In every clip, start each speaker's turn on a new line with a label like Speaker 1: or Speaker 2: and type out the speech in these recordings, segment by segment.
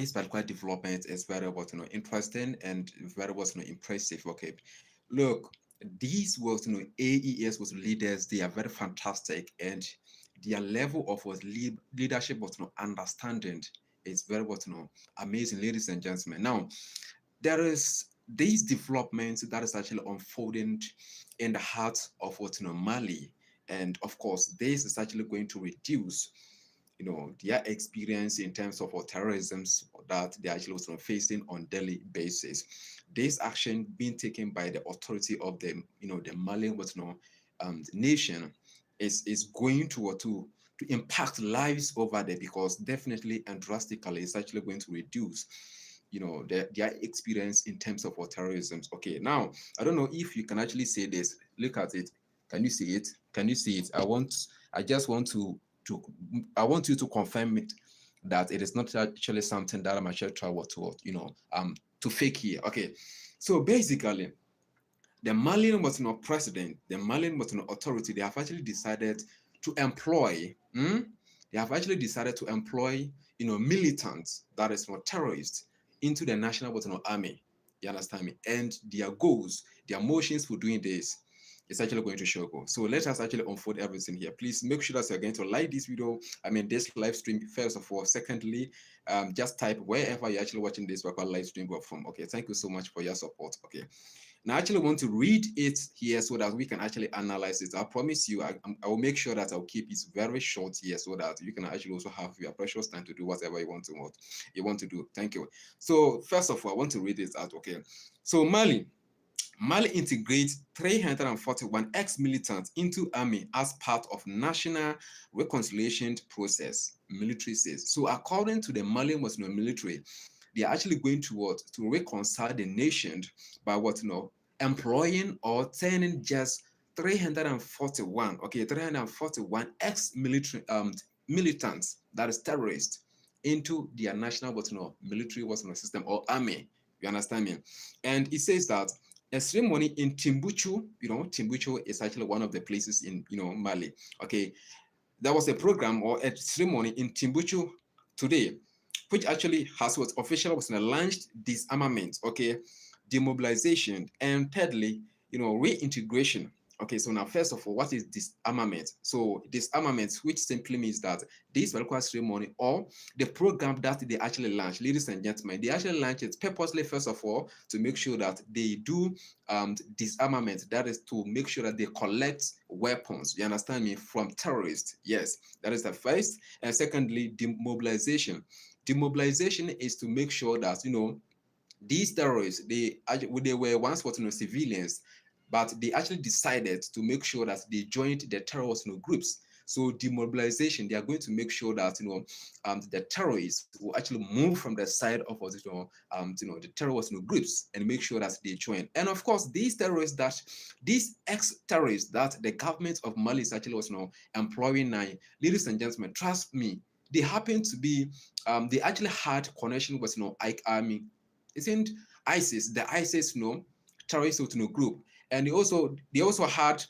Speaker 1: this particular development is very what interesting and very what impressive. Okay, look, these was AES was leaders. They are very fantastic, and their level of what leadership was understanding is very what amazing, ladies and gentlemen. Now there is these developments that is actually unfolding in the heart of what Mali, and of course this is actually going to reduce their experience in terms of terrorism that they actually was facing on daily basis. This action being taken by the authority of the the Malian nation is going to impact lives over there, because definitely and drastically it's actually going to reduce their experience in terms of terrorism. Okay, now I don't know if you can actually say this. Look at it. Can you see it? Can you see it? I just want to I want you to confirm it that it is not actually something that I'm actually trying to fake here. Okay, so basically the Malian president, the Malian authority, they have actually decided to employ they have actually decided to employ militants, that is not terrorists, into the national army. You understand me? And their goals, their motions for doing this is actually going to show go. So let us actually unfold everything here. Please make sure that you're going to like this video. I mean this live stream first of all. Secondly, just type wherever you're actually watching this live stream from. Okay, thank you so much for your support. Okay. Now, I actually want to read it here so that we can actually analyze it. I promise you, I will make sure that I'll keep it very short here so that you can actually also have your precious time to do whatever you want to do. Thank you. So first of all, I want to read it out. Okay. So Mali integrates 341 ex-militants into army as part of national reconciliation process, military says. So according to the Malian military, they are actually going to what? To reconcile the nation by employing or turning just 341, okay, 341 ex-military militants, that is terrorists, into their national military system or army. You understand me? And it says that a ceremony in Timbuktu, Timbuktu is actually one of the places in Mali. Okay, there was a program or a ceremony in Timbuktu today, which actually has what officially was launched disarmament, okay, demobilization, and thirdly, reintegration. Okay, so now first of all, what is disarmament? So disarmament, which simply means that this particular ceremony or the program that they actually launched, ladies and gentlemen, they actually launched it purposely, first of all, to make sure that they do disarmament. That is to make sure that they collect weapons, you understand me, from terrorists. Yes, that is the first. And secondly, demobilization. Demobilization is to make sure that these terrorists, they were once civilians, but they actually decided to make sure that they joined the terrorist groups. So demobilization, they are going to make sure that the terrorists will actually move from the side of the terrorist groups and make sure that they join. And of course, these ex-terrorists that the government of Mali is actually employing now, ladies and gentlemen, trust me, they happen to be they actually had connection with isn't ISIS, the ISIS terrorist group, and they also had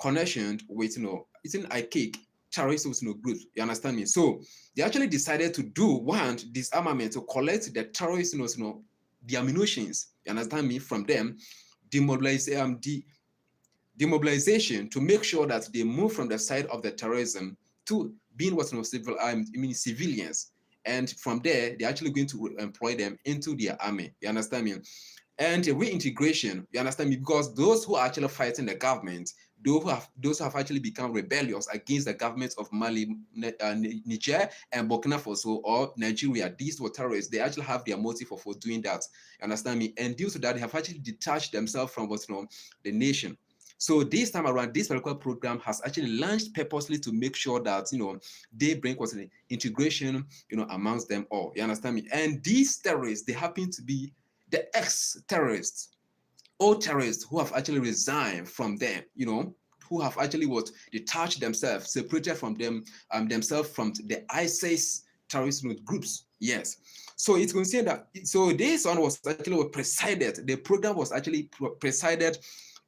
Speaker 1: connection with isn't ICAC terrorist group. You understand me? So they actually decided to do one disarmament to collect the terrorists the ammunitions. You understand me? From them, demobilization to make sure that they move from the side of the terrorism to being civilians. And from there, they're actually going to employ them into their army. You understand me? And reintegration, you understand me? Because those who are actually fighting the government, those who have actually become rebellious against the governments of Mali, Niger, and Burkina Faso or Nigeria, these were terrorists. They actually have their motive for doing that. You understand me? And due to that, they have actually detached themselves from the nation. So this time around, this particular program has actually launched purposely to make sure that they bring integration amongst them all. You understand me? And these terrorists, they happen to be the ex-terrorists or terrorists who have actually resigned from them, who have actually detached themselves, separated from themselves from the ISIS terrorist groups. Yes. So it's going to say that. So this one was actually presided. The program was actually presided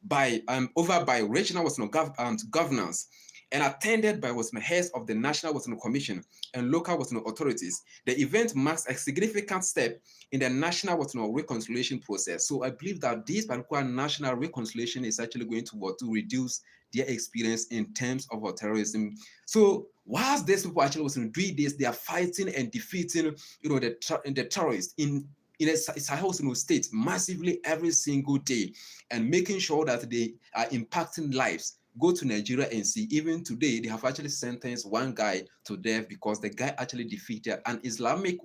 Speaker 1: by over by regional governance, and attended by heads of the National Commission and local authorities. The event marks a significant step in the national reconciliation process. So I believe that this particular national reconciliation is actually going to reduce their experience in terms of terrorism. So whilst these people actually doing this, they are fighting and defeating, the terrorists in a Sahel state massively every single day, and making sure that they are impacting lives. Go to Nigeria and see, even today, they have actually sentenced one guy to death because the guy actually defeated an Islamic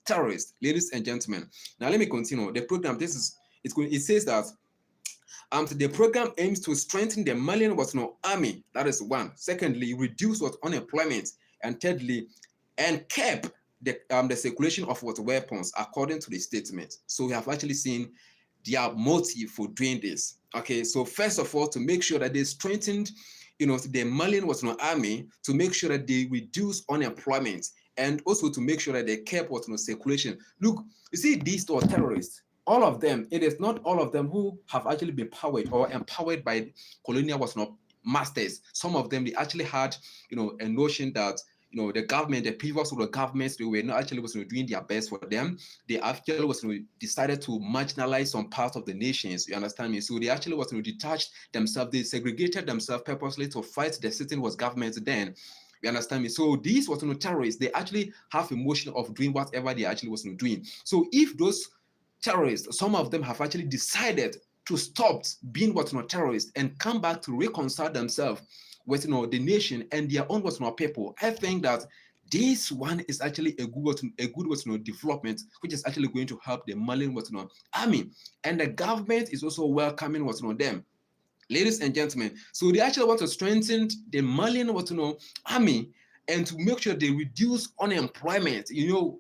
Speaker 1: terrorist. Ladies and gentlemen, now let me continue. The program, it says that the program aims to strengthen the Malian army. That is one. Secondly, reduce unemployment, and thirdly, and keep the circulation of weapons, according to the statement. So we have actually seen their motive for doing this. Okay, so first of all, to make sure that they strengthened, the Malian army, to make sure that they reduce unemployment, and also to make sure that they kept circulation. Look, you see, these two terrorists, all of them, it is not all of them who have actually been powered or empowered by colonial masters. Some of them, they actually had, a notion that, the government, the previous governments, they were not actually doing their best for them. They actually decided to marginalize some parts of the nations. You understand me? So they actually detached themselves. They segregated themselves purposely to fight the sitting government then. You understand me? So these terrorists, they actually have emotion of doing whatever they actually doing. So if those terrorists, some of them have actually decided to stop being terrorists and come back to reconcile themselves with the nation and their own people, I think that this one is actually a good development, which is actually going to help the Malian army, and the government is also welcoming them. Ladies and gentlemen, so they actually want to strengthen the Malian army and to make sure they reduce unemployment.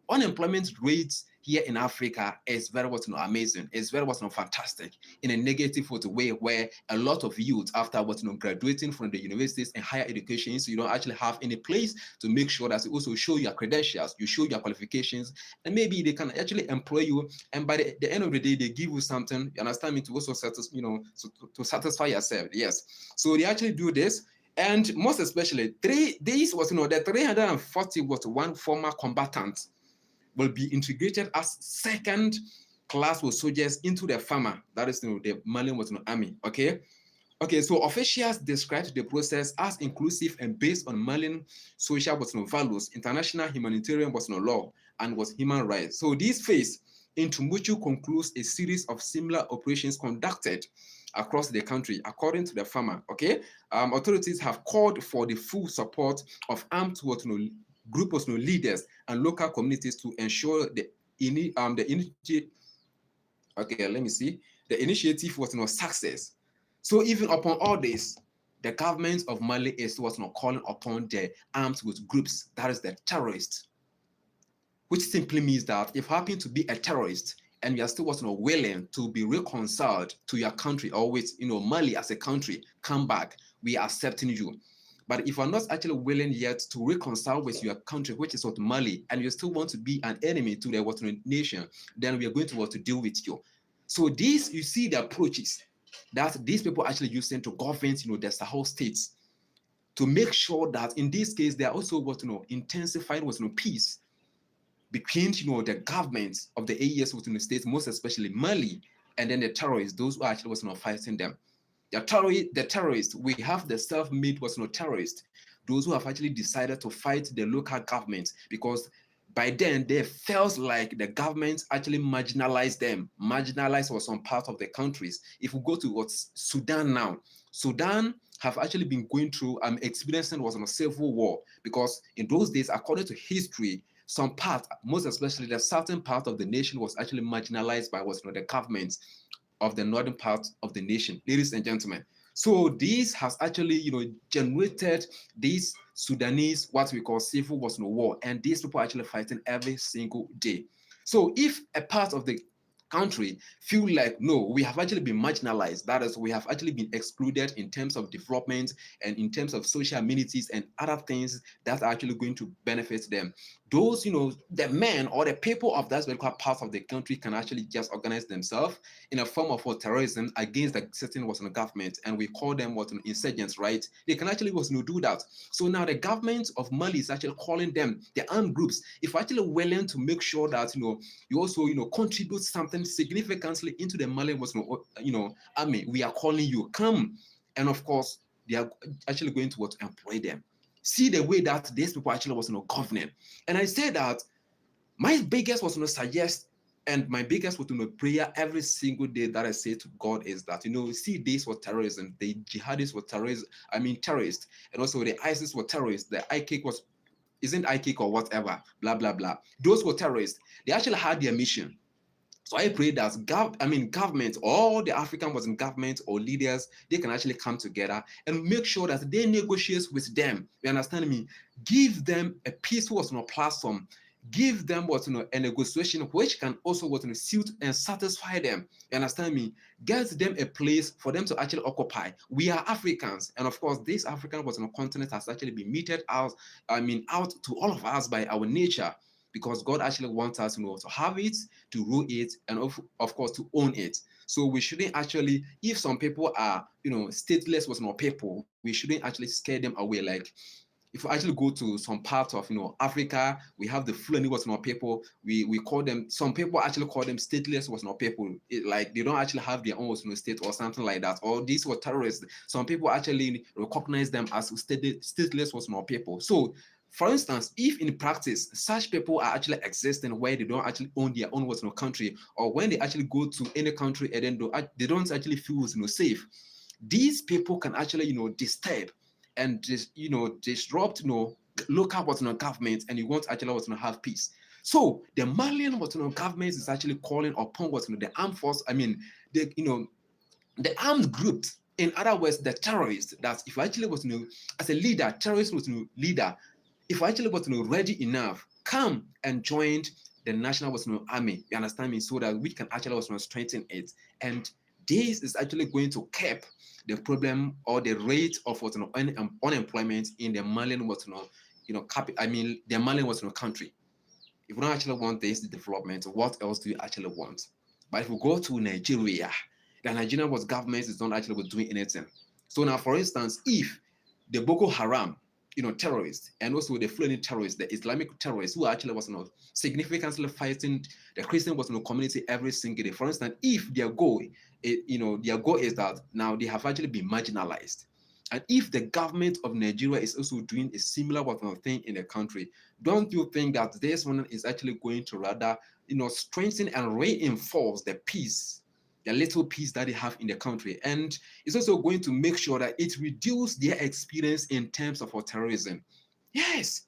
Speaker 1: Unemployment rates here in Africa is very amazing. It's very fantastic in a negative way, where a lot of youth, after graduating from the universities and higher education, so you don't actually have any place to make sure that you also show your credentials, you show your qualifications, and maybe they can actually employ you. And by the end of the day, they give you something. You understand me? To also satisfy, to satisfy yourself. Yes. So they actually do this. And most especially, the 341 former combatants will be integrated as second-class soldiers into the FAMA, that is the Malian army. Okay, so officials described the process as inclusive and based on Malian social values, international humanitarian law, and human rights. So this phase in Timbuktu concludes a series of similar operations conducted across the country, according to the FAMA. Okay, authorities have called for the full support of armed group of leaders and local communities to ensure the initiative was success. So even upon all this, the government of Mali is calling upon the armed groups, that is the terrorists, which simply means that if you happen to be a terrorist and you are still willing to be reconciled to your country, or with Mali as a country, come back, we are accepting you. But if you're not actually willing yet to reconcile with your country, which is Mali, and you still want to be an enemy to the nation, then we are going to deal with you. So these, you see the approaches that these people actually using to govern, the Sahel states, to make sure that in this case they are also intensifying peace between the governments of the AES within the states, most especially Mali, and then the terrorists, those who actually fighting them. The terrorists, we have the self-made terrorists, those who have actually decided to fight the local government, because by then they felt like the government actually marginalized them, marginalized some part of the countries. If we go to Sudan now, Sudan have actually been going through experiencing a civil war, because in those days, according to history, some part, most especially the southern part of the nation, was actually marginalized by the government of the northern part of the nation, ladies and gentlemen. So this has actually, generated these Sudanese, what we call civil war, and these people are actually fighting every single day. So if a part of the country feel like, no, we have actually been marginalized. That is, we have actually been excluded in terms of development and in terms of social amenities and other things that are actually going to benefit them. Those, the men or the people of that particular part of the country can actually just organize themselves in a form of terrorism against the certain government, and we call them insurgents, right? They can actually do that. So now the government of Mali is actually calling them the armed groups. If actually willing to make sure that you also contribute something significantly into the Mali army, we are calling you, come. And of course they are actually going to employ them. See the way that these people actually governing. And I say that my biggest suggest, and my biggest prayer every single day that I say to God is that see, this was terrorism, the jihadists were terrorists, terrorists, and also the ISIS were terrorists, the IKIK was isn't IKIK or whatever, blah blah blah. Those were terrorists. They actually had their mission. So I pray that government, all the African government or leaders, they can actually come together and make sure that they negotiate with them. You understand me? Give them a peaceful platform. Give them a negotiation which can also suit and satisfy them. You understand me? Get them a place for them to actually occupy. We are Africans, and of course, this African continent has actually been meted out. Out to all of us by our nature, because God actually wants us to have it, to rule it, and of course to own it. So we shouldn't actually, if some people are stateless people, we shouldn't actually scare them away. Like if we actually go to some part of Africa, we have the Fulani people. We call them, some people actually call them stateless people. Like they don't actually have their own state or something like that. Or these were terrorists. Some people actually recognize them as stateless people. So for instance, if in practice such people are actually existing where they don't actually own their own country, or when they actually go to any country and then they don't actually feel safe, these people can actually disturb and disrupt local government, and you want actually have peace. So the Malian government is actually calling upon the armed force. The armed groups. In other words, the terrorists. That if actually as a leader, terrorist leader, if actually ready enough, come and join the national army. You understand me? So that we can actually strengthen it. And this is actually going to cap the problem or the rate of unemployment in the Malian the Malian country. If we don't actually want this development, what else do you actually want? But if we go to Nigeria, the Nigerian government is not actually doing anything. So now, for instance, if the Boko Haram, terrorists, and also the Fulani terrorists, the Islamic terrorists, who actually significantly fighting the Christian community every single day. For instance, if their goal, their goal is that now they have actually been marginalized. And if the government of Nigeria is also doing a similar thing in the country, don't you think that this one is actually going to rather, strengthen and reinforce the peace, the little peace that they have in the country? And it's also going to make sure that it reduces their experience in terms of terrorism. Yes.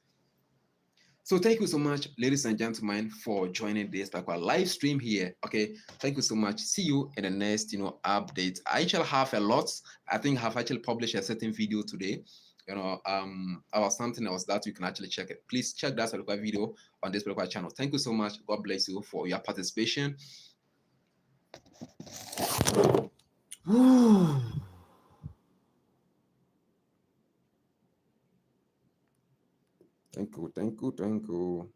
Speaker 1: So thank you so much, ladies and gentlemen, for joining this live stream here. Okay, thank you so much. See you in the next update. I actually have a lot. I think I have actually published a certain video today, about something else that you can actually check it. Please check that video on this channel. Thank you so much. God bless you for your participation. Thank you.